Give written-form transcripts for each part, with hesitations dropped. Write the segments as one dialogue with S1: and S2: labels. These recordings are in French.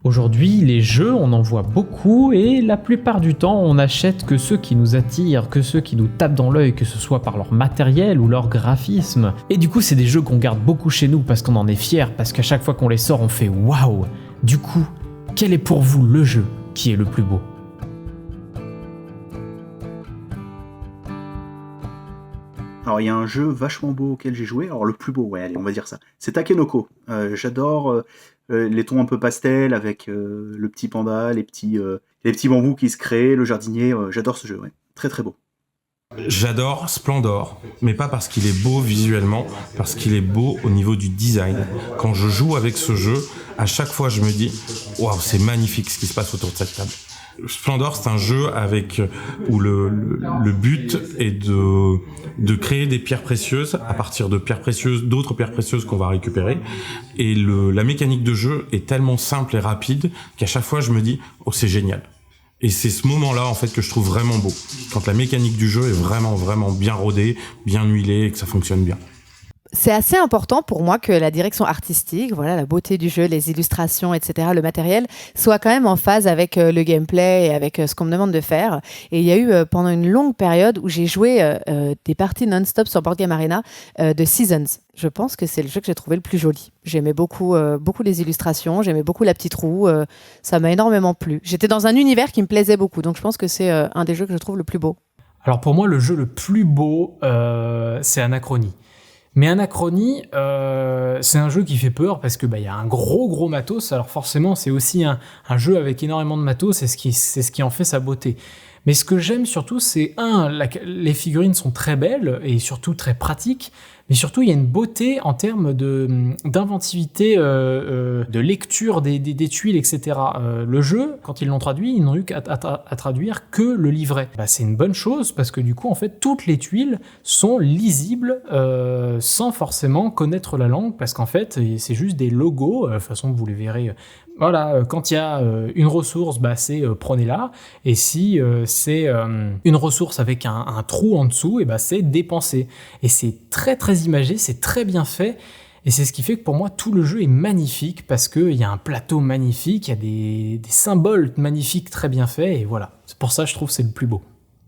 S1: Aujourd'hui, les jeux, on en voit beaucoup et la plupart du temps, on n'achète que ceux qui nous attirent, que ceux qui nous tapent dans l'œil, que ce soit par leur matériel ou leur graphisme. Et du coup, c'est des jeux qu'on garde beaucoup chez nous parce qu'on en est fiers, parce qu'à chaque fois qu'on les sort, on fait waouh. Du coup, quel est pour vous le jeu qui est le plus beau ?
S2: Alors il y a un jeu vachement beau auquel j'ai joué, alors le plus beau, ouais, allez, on va dire ça. C'est Takenoko. J'adore les tons un peu pastel avec le petit panda, les petits bambous qui se créent, le jardinier. J'adore ce jeu, ouais. Très très beau.
S3: J'adore Splendor, mais pas parce qu'il est beau visuellement, parce qu'il est beau au niveau du design. Quand je joue avec ce jeu, à chaque fois je me dis « Waouh, c'est magnifique ce qui se passe autour de cette table ». Splendor, c'est un jeu où le but est de créer des pierres précieuses à partir de pierres précieuses, d'autres pierres précieuses qu'on va récupérer. Et la mécanique de jeu est tellement simple et rapide qu'à chaque fois je me dis « Oh, c'est génial ». Et c'est ce moment-là, en fait, que je trouve vraiment beau. Quand la mécanique du jeu est vraiment, vraiment bien rodée, bien huilée et que ça fonctionne bien.
S4: C'est assez important pour moi que la direction artistique, voilà, la beauté du jeu, les illustrations, etc., le matériel, soit quand même en phase avec le gameplay et avec ce qu'on me demande de faire. Et il y a eu pendant une longue période où j'ai joué des parties non-stop sur Board Game Arena de Seasons. Je pense que c'est le jeu que j'ai trouvé le plus joli. J'aimais beaucoup les illustrations, j'aimais beaucoup la petite roue, ça m'a énormément plu. J'étais dans un univers qui me plaisait beaucoup, donc je pense que c'est un des jeux que je trouve le plus beau.
S1: Alors pour moi, le jeu le plus beau, c'est Anachronie. Mais Anachronie, c'est un jeu qui fait peur parce que y a un gros matos. Alors forcément, c'est aussi un jeu avec énormément de matos, c'est ce qui en fait sa beauté. Mais ce que j'aime surtout, c'est les figurines sont très belles et surtout très pratiques. Mais surtout, il y a une beauté en termes d'inventivité, de lecture des tuiles, etc. Le jeu, quand ils l'ont traduit, ils n'ont eu qu'à traduire que le livret. C'est une bonne chose parce que du coup, en fait, toutes les tuiles sont lisibles sans forcément connaître la langue parce qu'en fait, c'est juste des logos, de toute façon, vous les verrez. Voilà, quand il y a une ressource, c'est prenez-la. Et si c'est une ressource avec un trou en dessous, c'est dépensez. Et c'est très très imagé, c'est très bien fait. Et c'est ce qui fait que pour moi, tout le jeu est magnifique parce qu'il y a un plateau magnifique, il y a des symboles magnifiques très bien faits. Et voilà, c'est pour ça que je trouve que c'est le plus beau.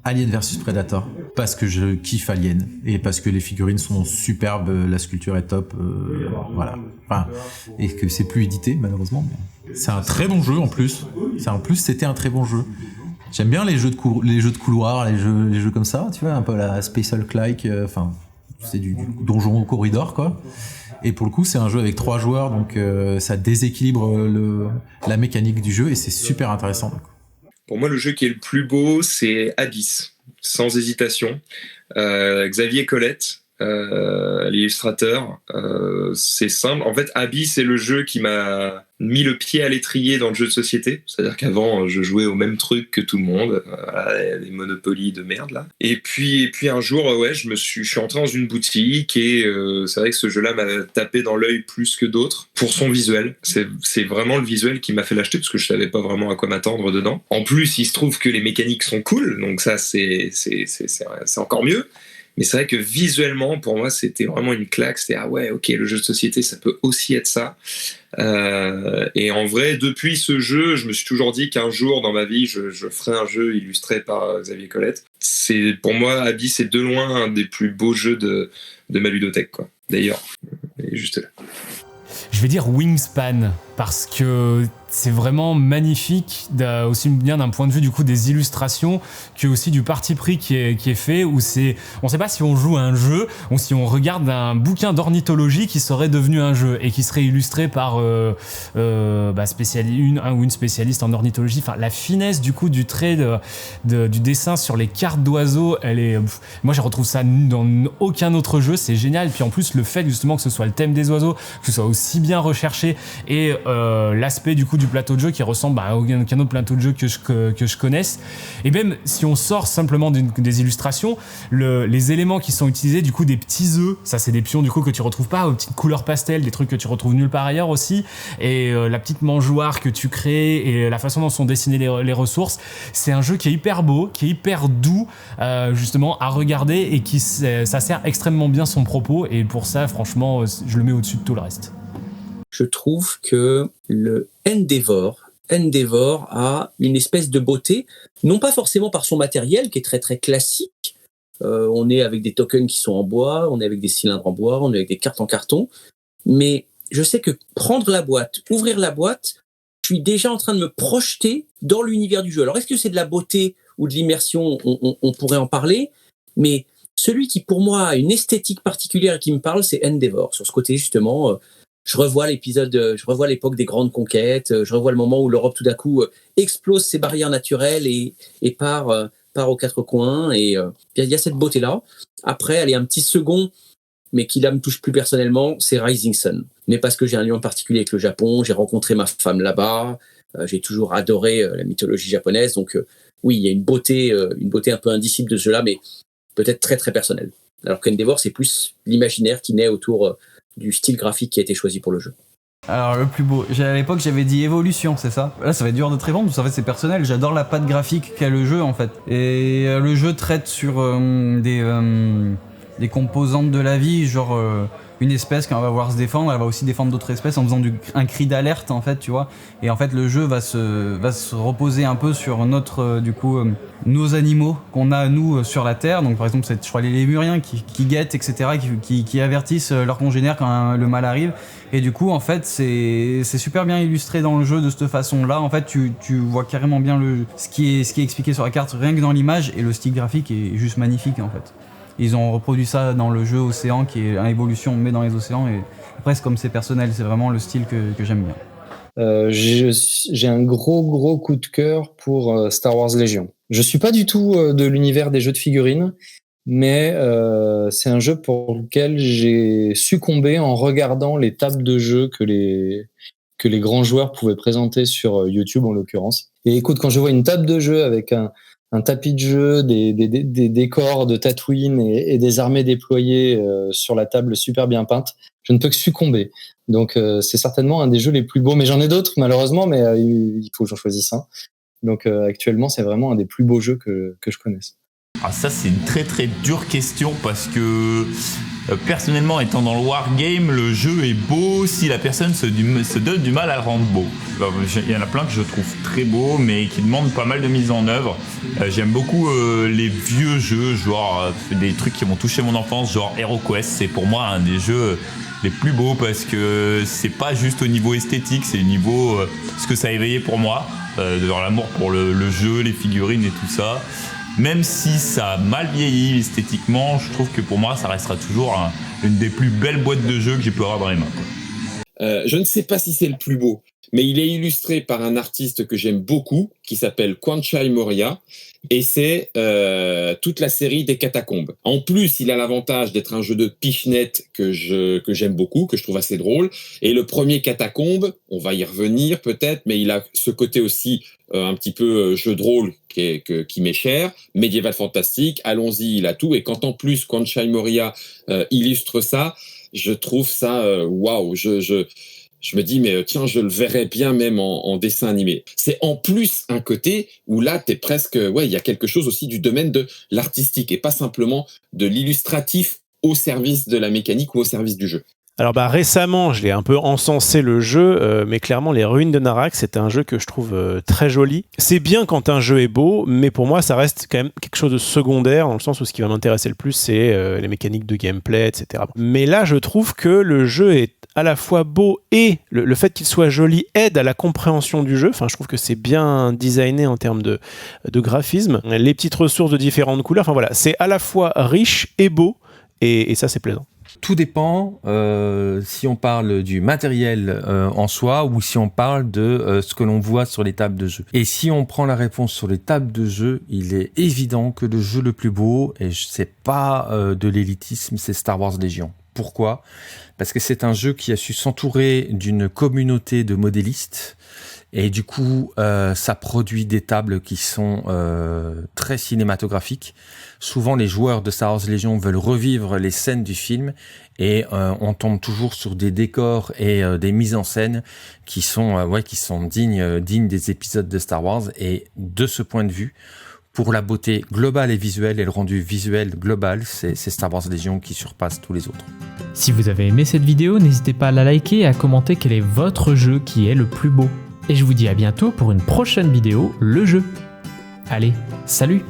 S5: Alien versus Predator, parce que je kiffe Alien et parce que les figurines sont superbes, la sculpture est top, voilà. Enfin, et que c'est plus édité malheureusement. Mais c'est un très bon jeu en plus. C'était un très bon jeu. J'aime bien les jeux de couloir, les jeux comme ça, tu vois, un peu la Space Hulk-like. Enfin, c'est du donjon au corridor quoi. Et pour le coup, c'est un jeu avec 3 joueurs, donc ça déséquilibre la mécanique du jeu et c'est super intéressant. Donc.
S6: Pour moi, le jeu qui est le plus beau, c'est Abyss, sans hésitation. Xavier Colette, l'illustrateur, c'est simple. En fait, Abyss, c'est le jeu qui m'a mis le pied à l'étrier dans le jeu de société. C'est-à-dire qu'avant, je jouais au même truc que tout le monde, les Monopoly de merde, là. Et puis un jour, je suis entré dans une boutique et c'est vrai que ce jeu-là m'a tapé dans l'œil plus que d'autres pour son visuel. C'est vraiment le visuel qui m'a fait l'acheter parce que je savais pas vraiment à quoi m'attendre dedans. En plus, il se trouve que les mécaniques sont cool, donc ça, c'est encore mieux. Mais c'est vrai que visuellement, pour moi, c'était vraiment une claque. C'était le jeu de société, ça peut aussi être ça. Et en vrai, depuis ce jeu, je me suis toujours dit qu'un jour dans ma vie, je ferai un jeu illustré par Xavier Colette. C'est pour moi, Abyss, c'est de loin un des plus beaux jeux de ma ludothèque, quoi. D'ailleurs, il est juste là.
S7: Je vais dire Wingspan parce que c'est vraiment magnifique, aussi bien d'un point de vue du coup des illustrations que aussi du parti pris qui est fait, où on sait pas si on joue à un jeu ou si on regarde un bouquin d'ornithologie qui serait devenu un jeu et qui serait illustré par un ou une spécialiste en ornithologie. Enfin, la finesse du coup du trait du dessin sur les cartes d'oiseaux, moi je retrouve ça dans aucun autre jeu, c'est génial. Et puis en plus le fait justement que ce soit le thème des oiseaux, que ce soit aussi bien recherché et l'aspect du coup du plateau de jeu qui ressemble à aucun autre plateau de jeu que je connaisse. Et même si on sort simplement des illustrations, les éléments qui sont utilisés, du coup des petits œufs, ça c'est des pions du coup que tu retrouves pas, aux petites couleurs pastel, des trucs que tu retrouves nulle part ailleurs aussi, et la petite mangeoire que tu crées et la façon dont sont dessinées les ressources, c'est un jeu qui est hyper beau, qui est hyper doux justement à regarder et ça sert extrêmement bien son propos, et pour ça franchement je le mets au-dessus de tout le reste.
S8: je trouve que le Endeavor a une espèce de beauté, non pas forcément par son matériel qui est très très classique. On est avec des tokens qui sont en bois, on est avec des cylindres en bois, on est avec des cartes en carton, mais je sais que prendre la boîte, ouvrir la boîte, je suis déjà en train de me projeter dans l'univers du jeu. Alors, est-ce que c'est de la beauté ou de l'immersion? On pourrait en parler, mais celui qui, pour moi, a une esthétique particulière et qui me parle, c'est Endeavor. Sur ce côté, justement, je revois l'époque des grandes conquêtes, je revois le moment où l'Europe, tout d'un coup, explose ses barrières naturelles et part aux quatre coins. Et il y a cette beauté-là. Après, elle est un petit second, mais qui là me touche plus personnellement, c'est Rising Sun. Mais parce que j'ai un lien particulier avec le Japon, j'ai rencontré ma femme là-bas, j'ai toujours adoré la mythologie japonaise, donc oui, il y a une beauté un peu indicible de ce jeu-là, mais peut-être très très personnelle. Alors qu'Endeavor, c'est plus l'imaginaire qui naît autour du style graphique qui a été choisi pour le jeu.
S9: Alors le plus beau, à l'époque j'avais dit Evolution, c'est ça? Là ça va être dur de te répondre parce qu'en fait c'est personnel, j'adore la patte graphique qu'a le jeu en fait. Et le jeu traite sur des composantes de la vie, genre une espèce quand elle va voir se défendre, elle va aussi défendre d'autres espèces en faisant un cri d'alerte en fait, tu vois. Et en fait le jeu va se reposer un peu sur nos animaux qu'on a nous sur la Terre. Donc par exemple je crois les lémuriens qui guettent, etc., qui avertissent leurs congénères quand le mal arrive. Et du coup en fait c'est super bien illustré dans le jeu de cette façon-là. En fait tu vois carrément bien ce qui est expliqué sur la carte rien que dans l'image, et le style graphique est juste magnifique en fait. Ils ont reproduit ça dans le jeu Océan qui est une évolution mais dans les océans, et presque comme c'est personnel, c'est vraiment le style que j'aime bien.
S10: J'ai un gros coup de cœur pour Star Wars Légion. Je suis pas du tout de l'univers des jeux de figurines, mais c'est un jeu pour lequel j'ai succombé en regardant les tables de jeu que les grands joueurs pouvaient présenter sur YouTube en l'occurrence. Et écoute, quand je vois une table de jeu avec un tapis de jeu, des décors de Tatooine et des armées déployées sur la table super bien peinte, je ne peux que succomber. Donc c'est certainement un des jeux les plus beaux, mais j'en ai d'autres malheureusement, mais il faut que j'en choisisse un. Donc actuellement c'est vraiment un des plus beaux jeux que je connaisse.
S11: Ah, ça c'est une très très dure question parce que personnellement étant dans le wargame, le jeu est beau si la personne se donne du mal à le rendre beau. Il y en a plein que je trouve très beaux mais qui demandent pas mal de mise en œuvre. J'aime beaucoup les vieux jeux, genre des trucs qui m'ont touché mon enfance, genre HeroQuest. C'est pour moi un des jeux les plus beaux parce que c'est pas juste au niveau esthétique, c'est au niveau ce que ça a éveillé pour moi, dans l'amour pour le jeu, les figurines et tout ça. Même si ça a mal vieilli esthétiquement, je trouve que pour moi, ça restera toujours une des plus belles boîtes de jeux que j'ai pu avoir dans les mains.
S12: Je ne sais pas si c'est le plus beau, mais il est illustré par un artiste que j'aime beaucoup, qui s'appelle Kwanchai Moriya, et c'est toute la série des Catacombes. En plus, il a l'avantage d'être un jeu de pichenette que j'aime beaucoup, que je trouve assez drôle. Et le premier Catacombe, on va y revenir peut-être, mais il a ce côté aussi un petit peu jeu de rôle qui m'est cher, médiéval fantastique, allons-y, il a tout. Et quand en plus Kwanchai Moriya illustre ça, je trouve ça waouh. Je me dis, mais tiens, je le verrais bien même en dessin animé. C'est en plus un côté où là, t'es presque... Ouais, il y a quelque chose aussi du domaine de l'artistique et pas simplement de l'illustratif au service de la mécanique ou au service du jeu.
S13: Alors récemment, je l'ai un peu encensé le jeu, mais clairement les Ruines de Narak, c'est un jeu que je trouve très joli. C'est bien quand un jeu est beau, mais pour moi ça reste quand même quelque chose de secondaire, dans le sens où ce qui va m'intéresser le plus c'est les mécaniques de gameplay, etc. Mais là je trouve que le jeu est à la fois beau et le fait qu'il soit joli aide à la compréhension du jeu. Enfin, je trouve que c'est bien designé en termes de graphisme. Les petites ressources de différentes couleurs, enfin voilà, c'est à la fois riche et beau, et ça c'est plaisant.
S14: Tout dépend si on parle du matériel en soi ou si on parle de ce que l'on voit sur les tables de jeu. Et si on prend la réponse sur les tables de jeu, il est évident que le jeu le plus beau, et c'est pas de l'élitisme, c'est Star Wars Légion. Pourquoi ? Parce que c'est un jeu qui a su s'entourer d'une communauté de modélistes et du coup ça produit des tables qui sont très cinématographiques. Souvent les joueurs de Star Wars Légion veulent revivre les scènes du film et on tombe toujours sur des décors et des mises en scène qui sont dignes des épisodes de Star Wars. Et de ce point de vue, pour la beauté globale et visuelle et le rendu visuel global, c'est Star Wars Légion qui surpasse tous les autres.
S1: Si vous avez aimé cette vidéo, n'hésitez pas à la liker et à commenter quel est votre jeu qui est le plus beau. Et je vous dis à bientôt pour une prochaine vidéo, le jeu. Allez, salut!